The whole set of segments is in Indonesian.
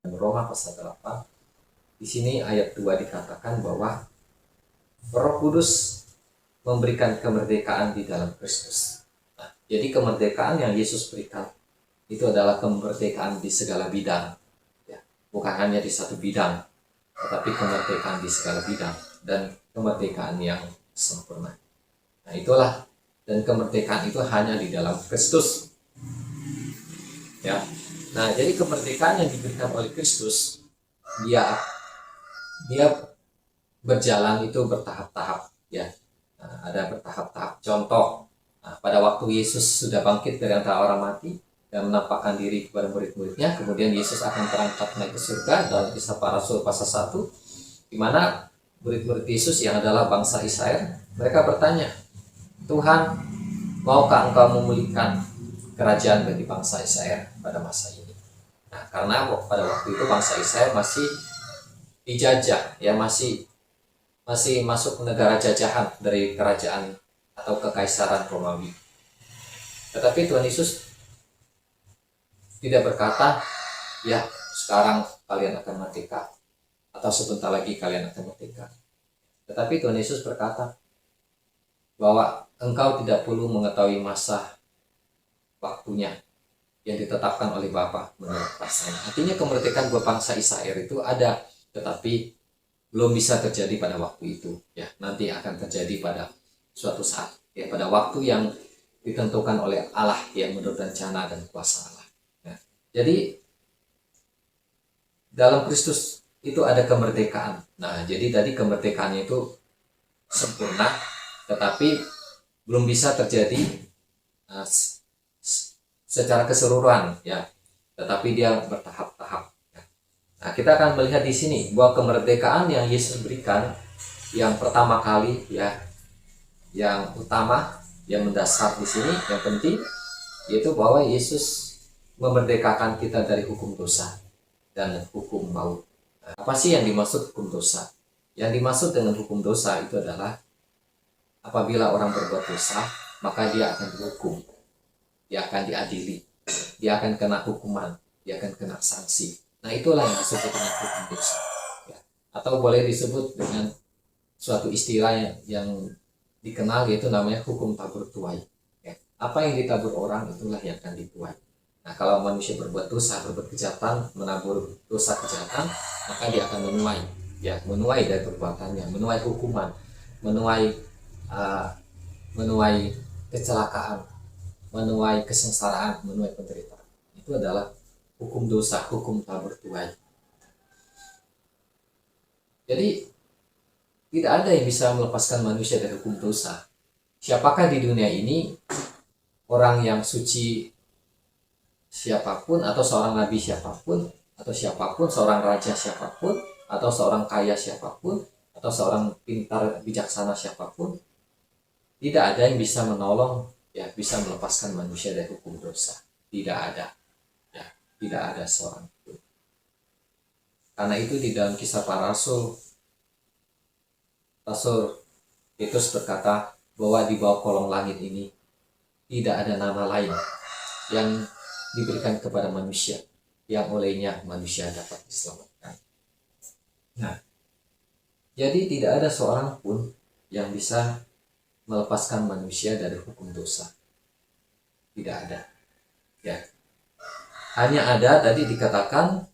Roma pasal 8. Di sini ayat 2 dikatakan bahwa Roh Kudus memberikan kemerdekaan di dalam Kristus. Nah, jadi kemerdekaan yang Yesus berikan itu adalah kemerdekaan di segala bidang, ya. Bukan hanya di satu bidang, tetapi kemerdekaan di segala bidang dan kemerdekaan yang sempurna. Nah, itulah, dan kemerdekaan itu hanya di dalam Kristus, ya. Nah, jadi kemerdekaan yang diberikan oleh Kristus, dia berjalan itu bertahap-tahap, ya. Nah, ada bertahap-tahap. Contoh, pada waktu Yesus sudah bangkit dari antara orang mati dan menampakkan diri kepada murid-muridnya, kemudian Yesus akan terangkat naik ke surga dalam Kisah Para Rasul pasal 1, di mana murid-murid Yesus yang adalah bangsa Israel, mereka bertanya, Tuhan, maukah Engkau memulihkan kerajaan bagi bangsa Israel pada masa ini? Nah, karena pada waktu itu bangsa Israel masih dijajah, ya, masih masuk negara jajahan dari kerajaan atau kekaisaran Romawi. Tetapi Tuhan Yesus tidak berkata, ya, sekarang kalian akan merdeka, atau sebentar lagi kalian akan merdeka. Tetapi Tuhan Yesus berkata bahwa engkau tidak perlu mengetahui masa waktunya yang ditetapkan oleh Bapa menurut pasalnya. Artinya kemerdekaan buat bangsa Israel itu ada, tetapi belum bisa terjadi pada waktu itu, ya. Nanti akan terjadi pada suatu saat, ya, pada waktu yang ditentukan oleh Allah, yang menurut rencana dan kuasa Allah. Ya. Jadi dalam Kristus itu ada kemerdekaan. Nah, jadi tadi kemerdekaannya itu sempurna, tetapi belum bisa terjadi secara keseluruhan, ya. Tetapi dia bertahap-tahap. Ya. Nah, kita akan melihat di sini bahwa kemerdekaan yang Yesus berikan yang pertama kali, ya, yang utama, yang mendasar di sini, yang penting, yaitu bahwa Yesus memerdekakan kita dari hukum dosa dan hukum maut. Nah, apa sih yang dimaksud hukum dosa? Yang dimaksud dengan hukum dosa itu adalah apabila orang berbuat dosa, maka dia akan dihukum, dia akan diadili, dia akan kena hukuman, dia akan kena sanksi. Nah, itulah yang disebut dengan hukum dosa, ya. Atau boleh disebut dengan suatu istilah yang dikenal, yaitu namanya hukum tabur tuai, ya. Apa yang ditabur orang itulah yang akan dituai. Nah, kalau manusia berbuat dosa, berbuat kejahatan, menabur dosa kejahatan, maka dia akan menuai, ya, menuai dari perbuatannya, menuai hukuman, menuai menuai kecelakaan, menuai kesengsaraan, menuai penderitaan. Itu adalah hukum dosa, hukum tabur tuai. Jadi tidak ada yang bisa melepaskan manusia dari hukum dosa. Siapakah di dunia ini, orang yang suci siapapun, atau seorang nabi siapapun, atau siapapun, seorang raja siapapun, atau seorang kaya siapapun, atau seorang pintar bijaksana siapapun, tidak ada yang bisa menolong, ya, bisa melepaskan manusia dari hukum dosa. Tidak ada, ya, tidak ada seorang pun. Karena itu di dalam Kisah Para Rasul, Rasul Petrus berkata bahwa di bawah kolong langit ini tidak ada nama lain yang diberikan kepada manusia yang olehnya manusia dapat diselamatkan. Nah, jadi tidak ada seorang pun yang bisa melepaskan manusia dari hukum dosa. Tidak ada, ya. Hanya ada, tadi dikatakan,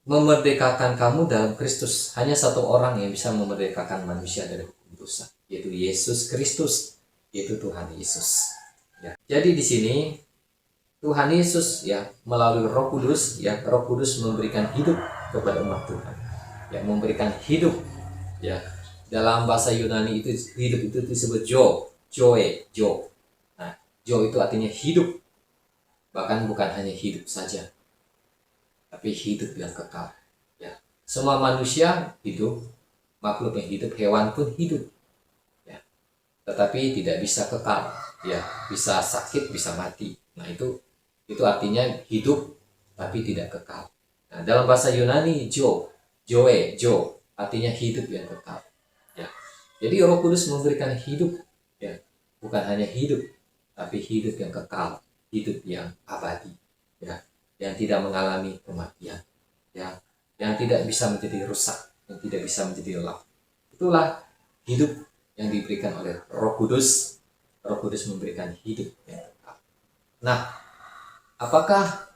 memerdekakan kamu dalam Kristus. Hanya satu orang yang bisa memerdekakan manusia dari hukum dosa, yaitu Yesus Kristus, yaitu Tuhan Yesus, ya. Jadi di sini Tuhan Yesus, ya, melalui Roh Kudus, ya, Roh Kudus memberikan hidup kepada umat Tuhan, ya, memberikan hidup, ya. Dalam bahasa Yunani itu hidup itu disebut Jo. Nah, Jo itu artinya hidup. Bahkan bukan hanya hidup saja, tapi hidup yang kekal, ya. Semua manusia hidup, makhluk yang hidup, hewan pun hidup, ya. Tetapi tidak bisa kekal, ya, bisa sakit, bisa mati. Nah, itu artinya hidup tapi tidak kekal. Nah, dalam bahasa Yunani Jo artinya hidup yang kekal, ya. Jadi Roh Kudus memberikan hidup, ya, bukan hanya hidup, tapi hidup yang kekal, hidup yang abadi, ya. yang tidak mengalami kematian, ya, yang tidak bisa menjadi rusak, yang tidak bisa menjadi lelah. Itulah hidup yang diberikan oleh Roh Kudus. Roh Kudus memberikan hidup yang kekal. Nah, apakah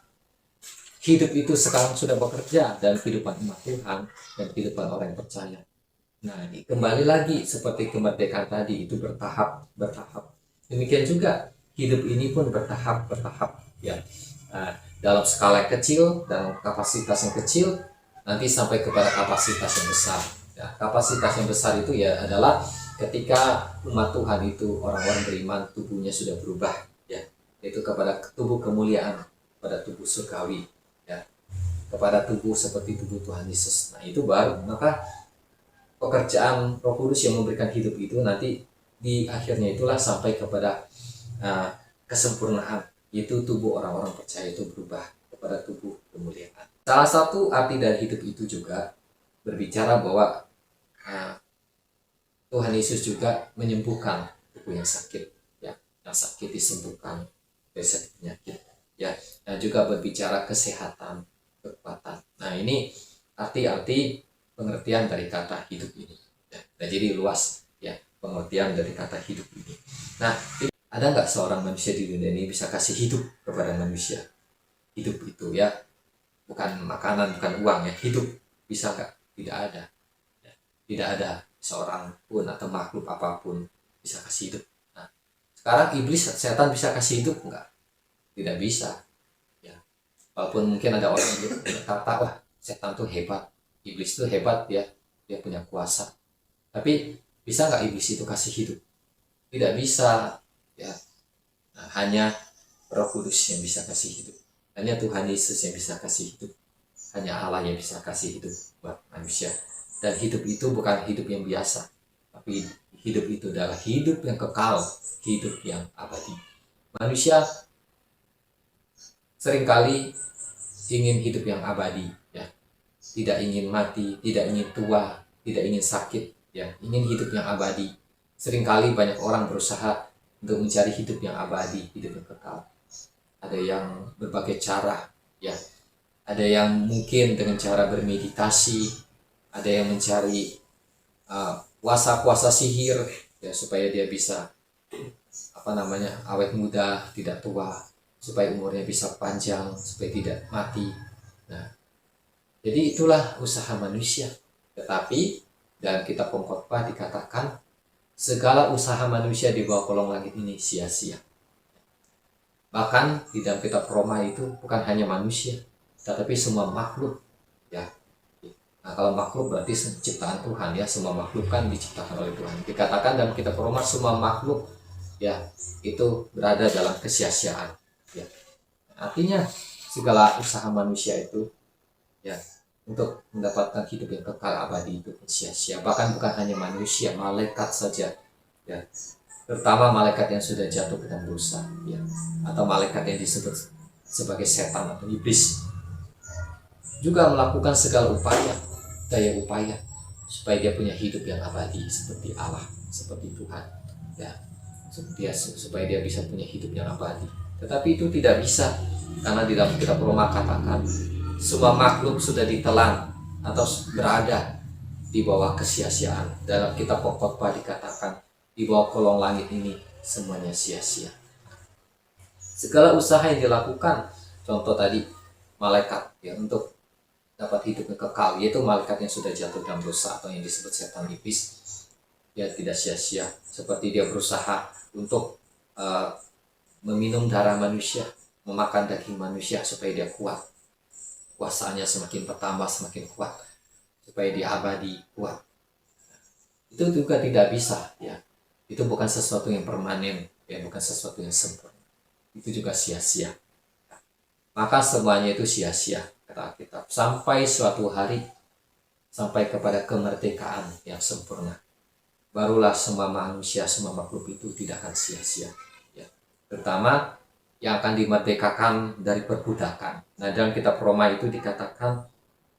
hidup itu sekarang sudah bekerja dalam kehidupan umat Tuhan dan kehidupan orang yang percaya? Nah, kembali lagi seperti kemerdekaan tadi, itu bertahap. Demikian juga hidup ini pun bertahap, ya. Nah, dalam skala yang kecil, dalam kapasitas yang kecil, nanti sampai kepada kapasitas yang besar. Ya, kapasitas yang besar itu ya adalah ketika umat Tuhan itu, orang-orang beriman, tubuhnya sudah berubah, ya, itu kepada tubuh kemuliaan, pada tubuh surgawi, ya, kepada tubuh seperti tubuh Tuhan Yesus. Nah, itu baru maka pekerjaan Roh Kudus yang memberikan hidup itu nanti di akhirnya itulah sampai kepada kesempurnaan, yaitu tubuh orang-orang percaya itu berubah kepada tubuh kemuliaan. Salah satu arti dari hidup itu juga berbicara bahwa Tuhan Yesus juga menyembuhkan tubuh yang sakit, ya, yang sakit disembuhkan dari sakit penyakit, ya, dan juga berbicara kesehatan, kekuatan. Nah, ini arti-arti pengertian dari kata hidup ini, ya. Nah, jadi luas, ya, pengertian dari kata hidup ini. Nah, ada nggak seorang manusia di dunia ini bisa kasih hidup kepada manusia? Hidup itu, ya, bukan makanan, bukan uang, ya, hidup. Bisa nggak? Tidak ada, ya. Tidak ada seorang pun atau makhluk apapun bisa kasih hidup. Nah, sekarang iblis, setan bisa kasih hidup nggak? Tidak bisa, ya. Walaupun mungkin ada orang yang berkata, wah, setan tuh hebat, iblis itu hebat, ya, dia punya kuasa. Tapi bisa nggak iblis itu kasih hidup? Tidak bisa, ya. Nah, hanya Roh Kudus yang bisa kasih hidup, hanya Tuhan Yesus yang bisa kasih hidup, hanya Allah yang bisa kasih hidup buat manusia. Dan hidup itu bukan hidup yang biasa, tapi hidup itu adalah hidup yang kekal, hidup yang abadi. Manusia seringkali ingin hidup yang abadi, ya, tidak ingin mati, tidak ingin tua, tidak ingin sakit, ya, ingin hidup yang abadi. Seringkali banyak orang berusaha untuk mencari hidup yang abadi, hidup yang kekal. Ada yang berbagai cara, ya, ada yang mungkin dengan cara bermeditasi, ada yang mencari kuasa-kuasa sihir, ya, supaya dia bisa awet muda, tidak tua, supaya umurnya bisa panjang, supaya tidak mati. Nah, jadi itulah usaha manusia. Tetapi dalam kitab Pengkhotbah dikatakan segala usaha manusia di bawah kolong langit ini sia-sia. Bahkan di dalam kitab Roma itu bukan hanya manusia, tetapi semua makhluk, ya. Nah, kalau makhluk berarti ciptaan Tuhan, ya, semua makhluk kan diciptakan oleh Tuhan. Dikatakan dalam kitab Roma semua makhluk, ya, itu berada dalam kesia-siaan, ya. Artinya segala usaha manusia itu, ya, untuk mendapatkan hidup yang kekal abadi itu sia-sia. Bahkan bukan hanya manusia, malaikat saja, ya, terutama malaikat yang sudah jatuh ke dalam dosa, ya, atau malaikat yang disebut sebagai setan atau iblis, juga melakukan segala daya upaya supaya dia punya hidup yang abadi seperti Allah, seperti Tuhan, ya, supaya dia bisa punya hidup yang abadi. Tetapi itu tidak bisa, karena di dalam kitab Roma katakan semua makhluk sudah ditelan atau berada di bawah kesia-siaan. Dalam kitab Pengkhotbah dikatakan di bawah kolong langit ini semuanya sia-sia. Segala usaha yang dilakukan, contoh tadi malaikat, ya, untuk dapat hidup yang kekal, yaitu malaikat yang sudah jatuh dalam dosa atau yang disebut setan iblis, ya, tidak sia-sia. Seperti dia berusaha untuk meminum darah manusia, memakan daging manusia supaya dia kuat, kuasanya semakin bertambah, semakin kuat, supaya dia abadi, kuat. Itu juga tidak bisa, ya. Itu bukan sesuatu yang permanen, ya, bukan sesuatu yang sempurna. Itu juga sia-sia. Maka semuanya itu sia-sia, kata Alkitab, sampai suatu hari, sampai kepada kemerdekaan yang sempurna. Barulah semua manusia, semua makhluk itu tidak akan sia-sia, ya. Terutama yang akan dimerdekakan dari perbudakan. Nah, dalam kitab Roma itu dikatakan,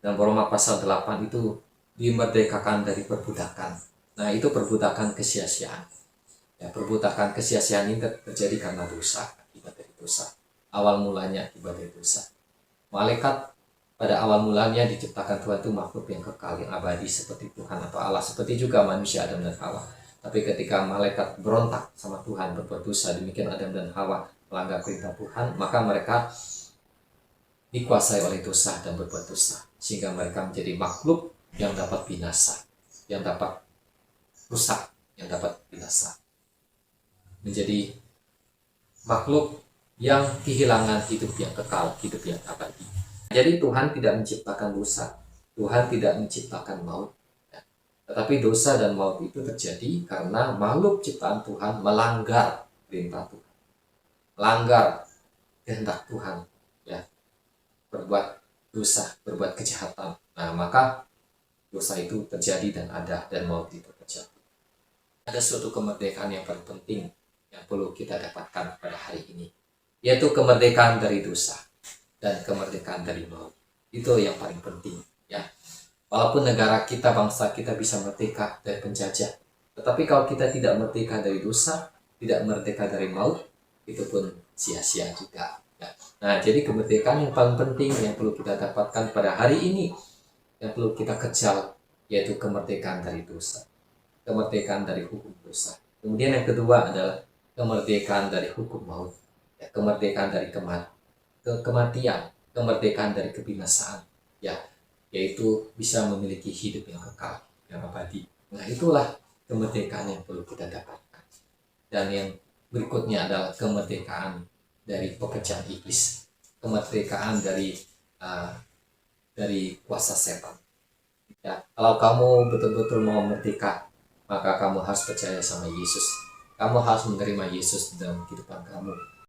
dalam Roma pasal 8 itu dimerdekakan dari perbudakan. Nah, itu perbudakan kesia-siaan. Ya, perbudakan kesia-siaan ini terjadi karena dosa, akibat dari dosa. Awal mulanya akibat dari dosa. Malaikat pada awal mulanya diciptakan Tuhan itu makhluk yang kekal, yang abadi seperti Tuhan atau Allah, seperti juga manusia Adam dan Hawa. Tapi ketika malaikat berontak sama Tuhan, berbuat dosa, demikian Adam dan Hawa melanggar perintah Tuhan, maka mereka dikuasai oleh dosa dan berbuat dosa, sehingga mereka menjadi makhluk yang dapat binasa, yang dapat rusak, yang dapat binasa, menjadi makhluk yang kehilangan hidup yang kekal, hidup yang abadi. Jadi Tuhan tidak menciptakan dosa, Tuhan tidak menciptakan maut. Tetapi dosa dan maut itu terjadi karena makhluk ciptaan Tuhan melanggar perintah Tuhan, melanggar kehendak Tuhan, ya, berbuat dosa, berbuat kejahatan. Nah, maka dosa itu terjadi dan ada, dan maut itu terjadi. Ada suatu kemerdekaan yang paling penting yang perlu kita dapatkan pada hari ini, yaitu kemerdekaan dari dosa dan kemerdekaan dari maut. Itu yang paling penting, ya. Walaupun negara kita, bangsa kita bisa merdeka dari penjajah, tetapi kalau kita tidak merdeka dari dosa, tidak merdeka dari maut, itu pun sia-sia juga, ya. Nah, jadi kemerdekaan yang paling penting yang perlu kita dapatkan pada hari ini, yang perlu kita kejar, yaitu kemerdekaan dari dosa, kemerdekaan dari hukum dosa. Kemudian yang kedua adalah kemerdekaan dari hukum maut, ya, kemerdekaan dari kematian, kemerdekaan dari kebinasaan, ya, yaitu bisa memiliki hidup yang kekal, yang abadi. Nah, itulah kemerdekaan yang perlu kita dapatkan. Dan yang berikutnya adalah kemerdekaan dari pekerjaan iblis, kemerdekaan dari kuasa setan. Ya, kalau kamu betul-betul mau merdeka, maka kamu harus percaya sama Yesus. Kamu harus menerima Yesus dalam kehidupan kamu.